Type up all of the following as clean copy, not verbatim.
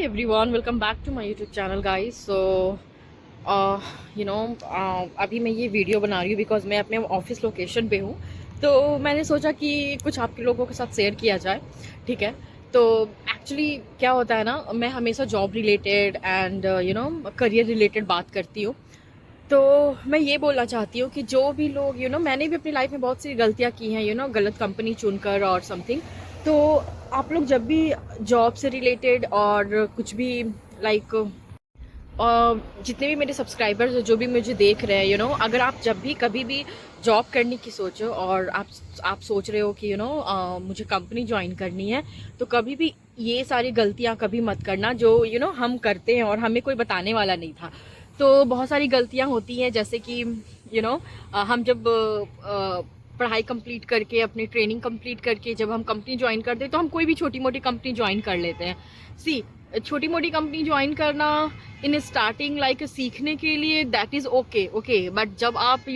everyone, welcome back to my YouTube channel guys. So अभी मैं ये वीडियो बना रही हूँ बिकॉज मैं अपने ऑफिस लोकेशन पे हूँ। तो मैंने सोचा कि कुछ आपके लोगों के साथ शेयर किया जाए। ठीक है, तो एक्चुअली क्या होता है ना, मैं हमेशा job related and career related बात करती हूँ। तो मैं ये बोलना चाहती हूँ कि जो भी लोग मैंने भी अपनी लाइफ में बहुत सी गलतियाँ की हैं, गलत कंपनी चुनकर और समथिंग। तो आप लोग जब भी जॉब से रिलेटेड और कुछ भी लाइक जितने भी मेरे सब्सक्राइबर्स जो भी मुझे देख रहे हैं, अगर आप जब भी कभी भी जॉब करने की सोचो और आप सोच रहे हो कि मुझे कंपनी ज्वाइन करनी है, तो कभी भी ये सारी गलतियां कभी मत करना जो हम करते हैं और हमें कोई बताने वाला नहीं था। तो बहुत सारी गलतियां होती हैं, जैसे कि हम जब पढ़ाई कंप्लीट करके अपनी ट्रेनिंग कंप्लीट करके जब हम कंपनी ज्वाइन करते हैं तो हम कोई भी छोटी मोटी कंपनी ज्वाइन कर लेते हैं। सी, छोटी मोटी कंपनी ज्वाइन करना इन स्टार्टिंग लाइक सीखने के लिए दैट इज़ ओके, बट जब आप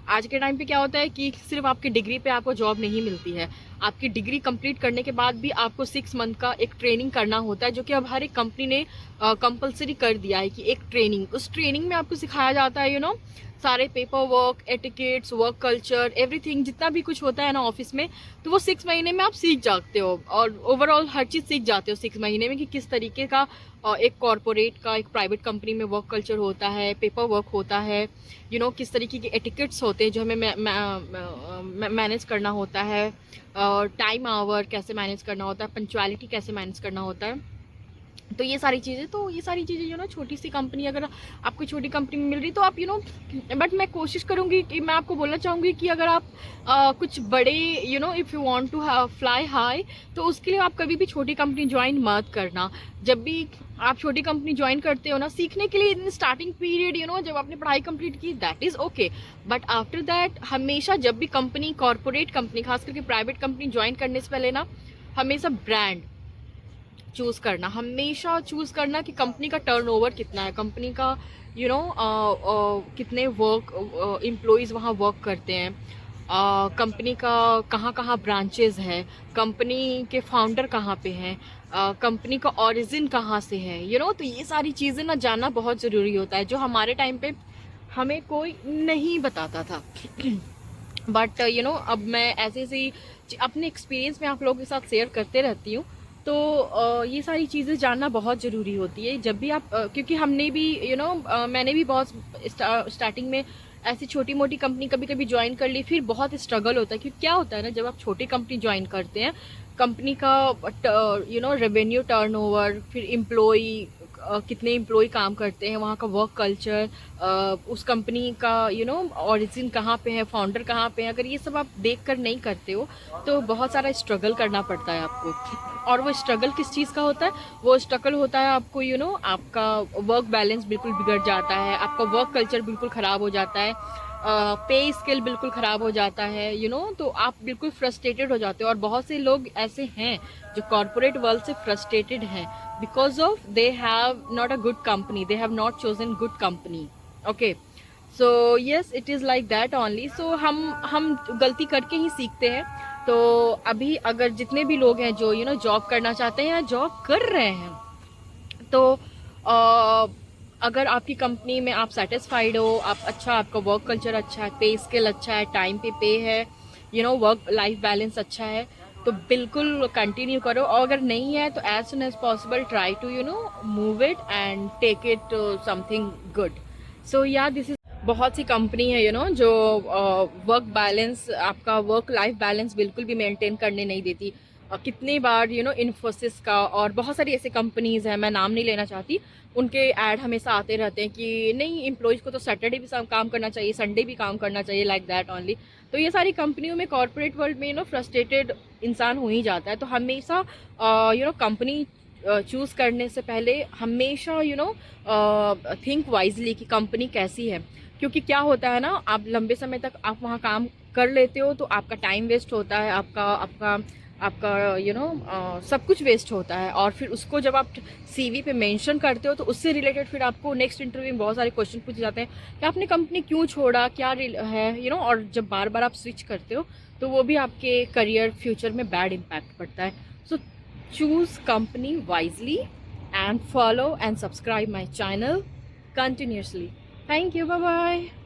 आज के टाइम पे क्या होता है कि सिर्फ आपकी डिग्री पे आपको जॉब नहीं मिलती है। आपकी डिग्री कंप्लीट करने के बाद भी आपको 6 मंथ का एक ट्रेनिंग करना होता है, जो कि अब हर एक कंपनी ने कंपलसरी कर दिया है कि एक ट्रेनिंग, उस ट्रेनिंग में आपको सिखाया जाता है सारे paper work, etiquettes, work culture, everything जितना भी कुछ होता है ना ऑफिस में, तो वो 6 महीने में आप सीख जाते हो और ओवरऑल हर चीज़ सीख जाते हो 6 महीने में कि किस तरीके का एक कॉरपोरेट का, एक प्राइवेट कंपनी में वर्क कल्चर होता है, पेपर वर्क होता है, किस तरीके के एटिकेट्स होते हैं जो हमें मैनेज करना होता है, और टाइम आवर कैसे मैनेज करना होता है, पंक्चुअलिटी कैसे मैनेज करना होता है। तो ये सारी चीज़ें छोटी सी कंपनी, अगर आपको छोटी कंपनी में मिल रही तो आप बट मैं कोशिश करूँगी कि मैं आपको बोलना चाहूँगी कि अगर आप कुछ बड़े if you want to fly high, तो उसके लिए आप कभी भी छोटी कंपनी ज्वाइन मत करना। जब भी आप छोटी कंपनी ज्वाइन करते हो ना, सीखने के लिए इन स्टार्टिंग पीरियड जब आपने पढ़ाई कंप्लीट की that is okay, but after that हमेशा जब भी कंपनी, कॉरपोरेट कंपनी, खास करके प्राइवेट कंपनी ज्वाइन करने से पहले ना हमेशा ब्रांड चूज़ करना, हमेशा चूज़ करना कि कंपनी का टर्नओवर कितना है, कंपनी का कितने वर्क एम्प्लॉयज़ वहाँ वर्क करते हैं, कंपनी का कहाँ कहाँ ब्रांचेस है, कंपनी के फाउंडर कहाँ पे हैं, कंपनी का ओरिजिन कहाँ से है, तो ये सारी चीज़ें ना जानना बहुत ज़रूरी होता है, जो हमारे टाइम पे हमें कोई नहीं बताता था। बट अब मैं ऐसे ऐसी अपने एक्सपीरियंस में आप लोगों के साथ शेयर करते रहती हूँ। तो ये सारी चीज़ें जानना बहुत ज़रूरी होती है जब भी आप क्योंकि हमने भी मैंने भी बहुत स्टार्टिंग में ऐसी छोटी मोटी कंपनी कभी कभी ज्वाइन कर ली, फिर बहुत स्ट्रगल होता है। क्योंकि क्या होता है ना, जब आप छोटी कंपनी ज्वाइन करते हैं, कंपनी का रेवेन्यू टर्नओवर, फिर एम्प्लॉई कितने एम्प्लॉय काम करते हैं, वहाँ का वर्क कल्चर, उस कंपनी का ओरिजिन कहाँ पे है, फाउंडर कहाँ पे है, अगर ये सब आप देख कर नहीं करते हो तो बहुत सारा स्ट्रगल करना पड़ता है आपको। और वो स्ट्रगल किस चीज़ का होता है? वो स्ट्रगल होता है आपको आपका वर्क बैलेंस बिल्कुल बिगड़ जाता है, आपका वर्क कल्चर बिल्कुल ख़राब हो जाता है, पे स्केल बिल्कुल ख़राब हो जाता है, तो आप बिल्कुल फ्रस्ट्रेटेड हो जाते हो। और बहुत से लोग ऐसे हैं जो कॉरपोरेट वर्ल्ड से फ्रस्ट्रेटेड हैं because of they have not a good company, they have not chosen good company. Okay, so yes, it is like that only. So हम गलती करके ही सीखते हैं। तो अभी अगर जितने भी लोग हैं जो जॉब करना चाहते हैं या जॉब कर रहे हैं, तो अगर आपकी कंपनी में आप सेटिस्फाइड हो, आप आपका वर्क कल्चर अच्छा है, पे स्केल अच्छा है, टाइम पे है, वर्क लाइफ बैलेंस अच्छा है, तो बिल्कुल कंटिन्यू करो। और अगर नहीं है तो as soon as possible try to move it and take it something good. So या दिस इज बहुत सी कंपनी है जो वर्क बैलेंस, आपका वर्क लाइफ बैलेंस बिल्कुल भी मेंटेन करने नहीं देती। कितनी बार इन्फोसिस का और बहुत सारी ऐसे कंपनीज़ हैं, मैं नाम नहीं लेना चाहती, उनके ऐड हमेशा आते रहते हैं कि नहीं, एम्प्लॉयज़ को तो सैटरडे भी काम करना चाहिए, संडे भी काम करना चाहिए, लाइक दैट ओनली। तो ये सारी कंपनियों में, कॉरपोरेट वर्ल्ड में फ्रस्ट्रेटेड इंसान हो ही जाता है। तो हमेशा कंपनी चूज़ करने से पहले हमेशा थिंक वाइजली कि कंपनी कैसी है। क्योंकि क्या होता है ना, आप लंबे समय तक आप वहाँ काम कर लेते हो तो आपका टाइम वेस्ट होता है, आपका आपका आपका सब कुछ वेस्ट होता है। और फिर उसको जब आप सीवी पे मेंशन करते हो तो उससे रिलेटेड फिर आपको नेक्स्ट इंटरव्यू में बहुत सारे क्वेश्चन पूछे जाते हैं कि आपने कंपनी क्यों छोड़ा, क्या है और जब बार बार आप स्विच करते हो तो वो भी आपके करियर फ्यूचर में बैड इम्पैक्ट पड़ता है। सो choose company wisely and follow and subscribe my channel continuously. Thank you. Bye bye.